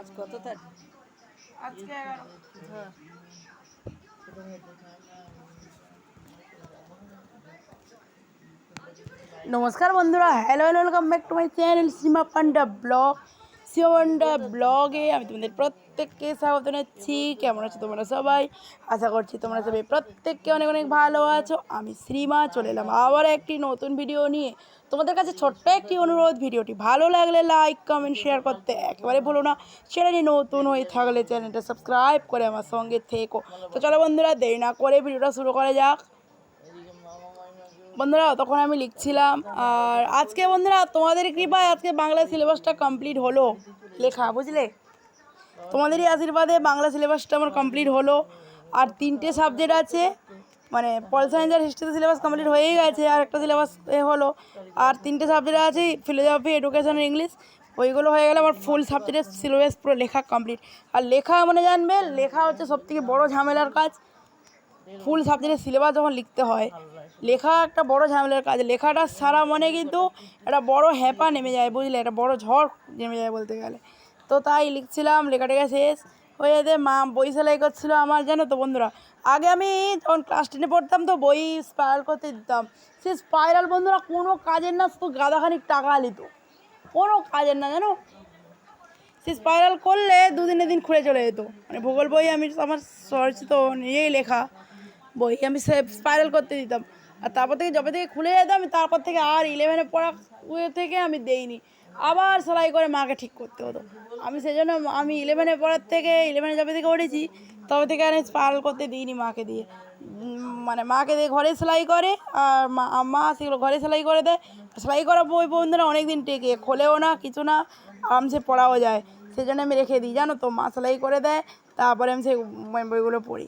আজ কত তারিখ? আজকে 11। হ্যাঁ। নমস্কার বন্ধুরা, hello welcome back to my channel Seema Panda blog. Seema Panda ব্লগে আমি তোমাদের প্রত্যেককে স্বাগত জানাচ্ছি। কেমন আছো তোমরা সবাই? আশা করছি তোমরা সবাই প্রত্যেককে অনেক অনেক ভালো আছো। আমি শ্রীমা চলে এলাম আবার একটি নতুন ভিডিও নিয়ে। তোমাদের কাছে ছোট্ট একটি অনুরোধ, ভিডিওটি ভালো লাগলে লাইক কমেন্ট শেয়ার করতে একেবারে ভুলো না। চ্যানেলটি নতুন হয়ে থাকলে চ্যানেলটা সাবস্ক্রাইব করে আমার সঙ্গে থেকো। তো চলো বন্ধুরা, দেরি না করে ভিডিওটা শুরু করা যাক। বন্ধুরা তখন আমি লিখছিলাম, আর আজকে বন্ধুরা তোমাদের কৃপায় আজকে বাংলা সিলেবাসটা কমপ্লিট হলো লেখা, বুঝলে? তোমাদেরই আশীর্বাদে বাংলা সিলেবাসটা আমার কমপ্লিট হলো। আর 3টে সাবজেক্ট আছে, মানে পল সায়েন্স আর হিস্ট্রিতে সিলেবাস কমপ্লিট হয়েই গেছে, আর একটা সিলেবাস হলো। আর 3টে সাবজেক্ট আছে, ফিলোজফি, এডুকেশন আর ইংলিশ। ওইগুলো হয়ে গেলে আমার ফুল সাবজেক্টের সিলেবাস পুরো লেখা কমপ্লিট। আর লেখা মানে জানবে, লেখা হচ্ছে সবথেকে বড় ঝামেলার কাজ। ফুল সাবজেক্টের সিলেবাস যখন লিখতে হয়, লেখা একটা বড় ঝামেলার কাজ। লেখাটা সারা মনে কিন্তু একটা বড় হ্যাপা নেমে যায়, বুঝলে? একটা বড় ঝড় নেমে যায় বলতে গেলে। তো তাই লিখছিলাম, লেখাটাকে শেষ হয়ে যেতে মা বই সেলাই করছিলো আমার, জানো তো বন্ধুরা। আগে আমি যখন ক্লাস 10-এ পড়তাম তো বই স্পাইরাল করতে দিতাম। সে স্পাইরাল বন্ধুরা কোনো কাজের না, শুধু গাদাখানিক টাকা নিত, কোনো কাজের না জানো। সে স্পাইরাল করলে দুদিনে দিন খুলে চলে যেত। মানে ভূগোল বই আমি আমার সরচিত নিজেই লেখা বই আমি স্পাইরাল করতে দিতাম। আর তারপর থেকে যবে থেকে খুলে যেতাম, তারপর থেকে আর 11-এ পড়া থেকে আমি দেইনি। আবার সেলাই করে মাকে ঠিক করতে হতো। আমি সেই জন্য আমি 11-এ পড়ার থেকে 11-এ যবে থেকে উঠেছি তবে থেকে আর স্পাইরাল করতে দিইনি মাকে দিয়ে। মানে মাকে দিয়ে ঘরে সেলাই করে, আর মা সেগুলো ঘরে সেলাই করে দেয়। সেলাই করা বই বন্ধুরা অনেক দিন টেকে, খোলেও না কিছু না, আরামসে পড়াও যায়। সেই জন্য আমি রেখে দিই, জানো তো। মা সেলাই করে দেয়, তারপরে আমি সেই বইগুলো পড়ি।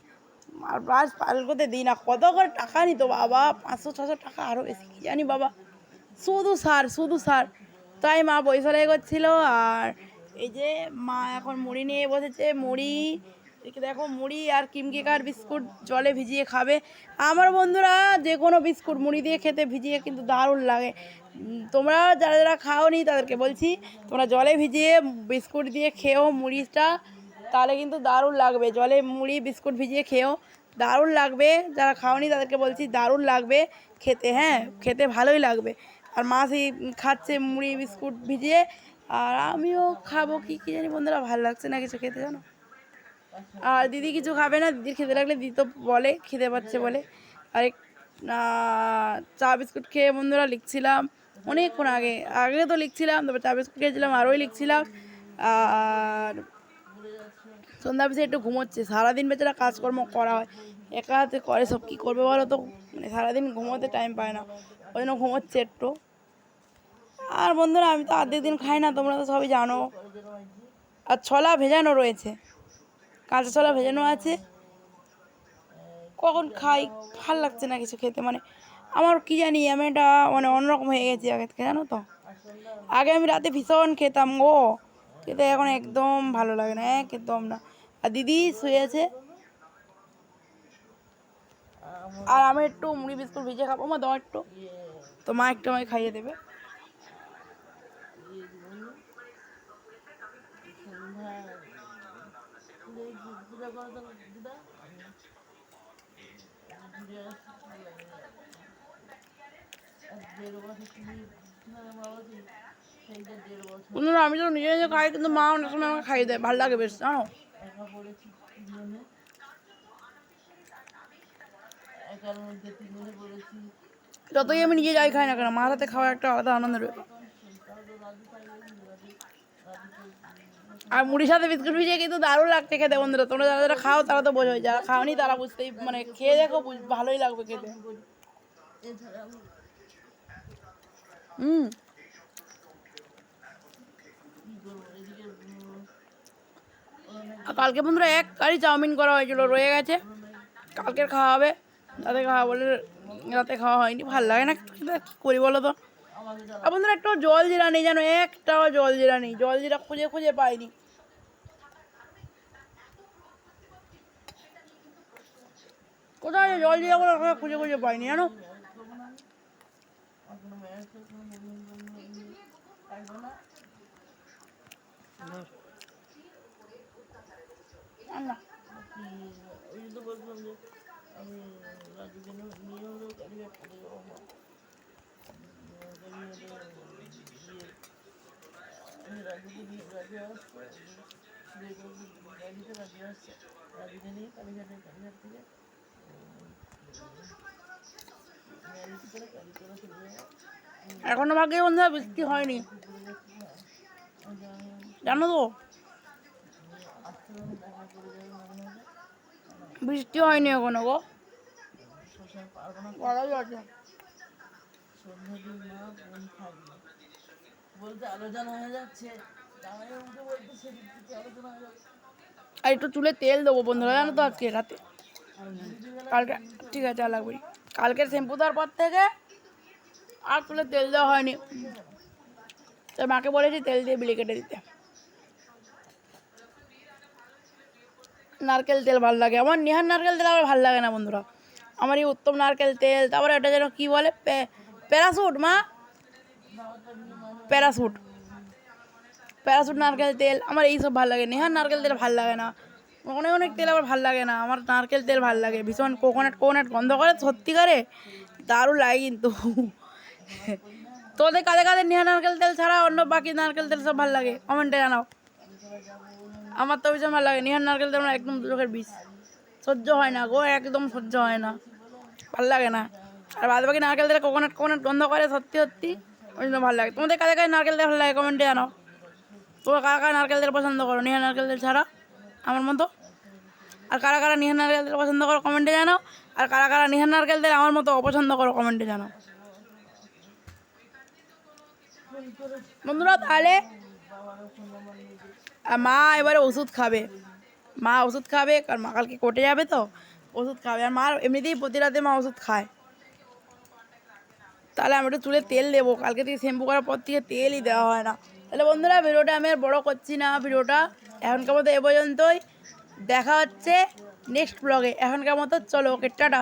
আর ব্রাশ পালন করতে দিই না। কত করে টাকা নিত বাবা, 500-600 টাকা, আরও বেশি কী জানি বাবা। শুধু সার, শুধু সার। তাই মা বই সেলাই করছিল। আর এই যে মা এখন মুড়ি নিয়ে বসেছে, মুড়ি দেখো, মুড়ি আর কিমকেকার বিস্কুট জলে ভিজিয়ে খাবে। আমার বন্ধুরা যে কোনো বিস্কুট মুড়ি দিয়ে খেতে ভিজিয়ে কিন্তু দারুণ লাগে। তোমরা যারা যারা খাওনি তাদেরকে বলছি, তোমরা জলে ভিজিয়ে বিস্কুট দিয়ে খেও মুড়িটা, তাহলে কিন্তু দারুণ লাগবে। জলে মুড়ি বিস্কুট ভিজিয়ে খেও, দারুণ লাগবে। যারা খাওনি তাদেরকে বলছি, দারুণ লাগবে খেতে, হ্যাঁ খেতে ভালোই লাগবে। আর মা সেই খাচ্ছে মুড়ি বিস্কুট ভিজিয়ে, আর আমিও খাবো। কি কী জানি বন্ধুরা, ভালো লাগছে না কিছু খেতে, জানো। আর দিদি কিছু খাবে না, দিদির খেতে লাগলে দিদি তো বলে খিদে পাচ্ছে বলে। আরেক চা বিস্কুট খেয়ে বন্ধুরা লিখছিলাম অনেকক্ষণ আগে আগে তো লিখছিলাম, তারপর চা বিস্কুট খেয়েছিলাম, আরোই লিখছিলাম। আর সন্ধ্যা পিছিয়ে একটু ঘুমোচ্ছে। সারাদিন বেচারা কাজকর্ম করা হয়, একা হাতে করে সব, কী করবে বলো তো। মানে সারাদিন ঘুমোতে টাইম পায় না, ওই জন্য ঘুমোচ্ছে একটু। আর বন্ধুরা আমি তো অর্ধেক দিন খাই না, তোমরা তো সবই জানো। আর ছোলা ভেজানো রয়েছে, কাঁচা ছোলা ভেজানো আছে। কখন খাই, ভাল লাগছে না কিছু খেতে। মানে আমার কি জানি, আমি এটা মানে অন্যরকম হয়ে গেছি আগে থেকে, জানো তো। আগে আমি রাতে ভীষণ খেতাম গো, খেতে এখন একদম ভালো লাগে না, একদম না। আর দিদি শুয়েছে, আর আমি একটু মুড়ি বিস্কুট ভিজে খাবো। মা দাও একটু, তো মা একটু আমাকে খাইয়ে দেবে। বন্ধুরা আমি তো নিজে নিজে খাই, কিন্তু মা অনেক সময় আমাকে খাইয়ে দেয়, ভালো লাগে বেশ, জানো। যতই আমি নিজে যাই খাই না কেন, মার হাতে খাওয়া একটা আলাদা আনন্দ রয়েছে। আর মুড়ির সাথে বিস্কুট ভিজিয়ে কিন্তু দারুণ লাগছে খেতে বন্ধুরা। তোমরা যারা যারা খাও তারা তো বোঝোই, যারা খাওনি তারা বুঝতেই, মানে খেয়ে দেখো, ভালোই লাগবে খেতে। আর কালকে বন্ধুরা এক গাড়ি চাউমিন করা হয়েছিল, রয়ে গেছে, কালকের খাওয়া হবে। রাতে খাওয়া বলে রাতে খাওয়া হয়নি, ভালো লাগে না খেতে, কী করি বলো তো। আর বন্ধুরা একটু জল জিরা নেই জানো, একটাও জল জিরা নেই, জল জিরা খুঁজে খুঁজে পাইনি। কোথায় জল জিরাগুলো খুঁজে খুঁজে পাইনি, জানো। এখনো বাকি বন্ধুরা বৃষ্টি হয়নি, জানো তো বৃষ্টি হয়নি এখনো গো। বলাই আছে। আর একটু চুলে তেল দেবো বন্ধুরা, জানো তো আজকে রাতে, কালকে ঠিক আছে আর লাগবে। কালকের শ্যাম্পু দেওয়ার পর থেকে আর চুলে তেল দেওয়া হয়নি, তাই মাকে বলেছি তেল দিয়ে বিলি কেটে দিতে। নারকেল তেল ভালো লাগে আমার, নেহার নারকেল তেল আমার ভালো লাগে না বন্ধুরা। আমার এই উত্তম নারকেল তেল, তারপরে এটা যেন কী বলে প্যারাশুট মা, প্যারাশুট প্যারাশুট নারকেল তেল আমার এইসব ভালো লাগে। নেহার নারকেল তেল ভালো লাগে না, অনেক অনেক তেল আবার ভালো লাগে না। আমার নারকেল তেল ভালো লাগে ভীষণ, কোকোনাট কোকোনাট গন্ধ করে সত্যিকারে দারুণ লাগে কিন্তু। তোদের কাদের কাদের নেহার নারকেল তেল ছাড়া অন্য বাকি নারকেল তেল সব ভালো লাগে কমেন্টে জানাও। আমার তো ভীষণ ভালো লাগে নেহার নারকেল তেল, আমার একদম চোখের বিষ, সহ্য হয় না গো, একদম সহ্য হয় না, ভালো লাগে না। আর বাদ বাকি নারকেল তেল কোকোনাট কোকোনাট গন্ধ করে সত্যি সত্যি, ওই জন্য ভালো লাগে। তোমাদের কাদের কাদের নারকেল তেল ভালো লাগে কমেন্টে জানাও। তোমরা কারা কারা নারকেল তেল পছন্দ করো নেহার নারকেল তেল ছাড়া আমার মতো, আর কারা কারা নেহার নারকেল তেল পছন্দ করো কমেন্টে জানাও। আর কারা কারা নেহার নারকেল তেল আমার মতো অপছন্দ করো কমেন্টে জানাও বন্ধুরা। তাহলে মা এবারে ওষুধ খাবে, মা ওষুধ খাবে, কারণ মা কালকে কোর্টে যাবে তো ওষুধ খাবে। আর মার এমনিতেই প্রতি রাতে মা ওষুধ খায়। তাহলে আমি একটু চুলে তেল দেবো, কালকে থেকে শ্যাম্পু করার পর থেকে তেলই দেওয়া হয় না। তাহলে বন্ধুরা ভিডিওটা আমি আর বড়ো করছি না, ভিডিওটা এখনকার মতো এ পর্যন্তই, দেখা হচ্ছে নেক্সট ব্লগে। এখনকার মতো চলো, ওকে টাটা।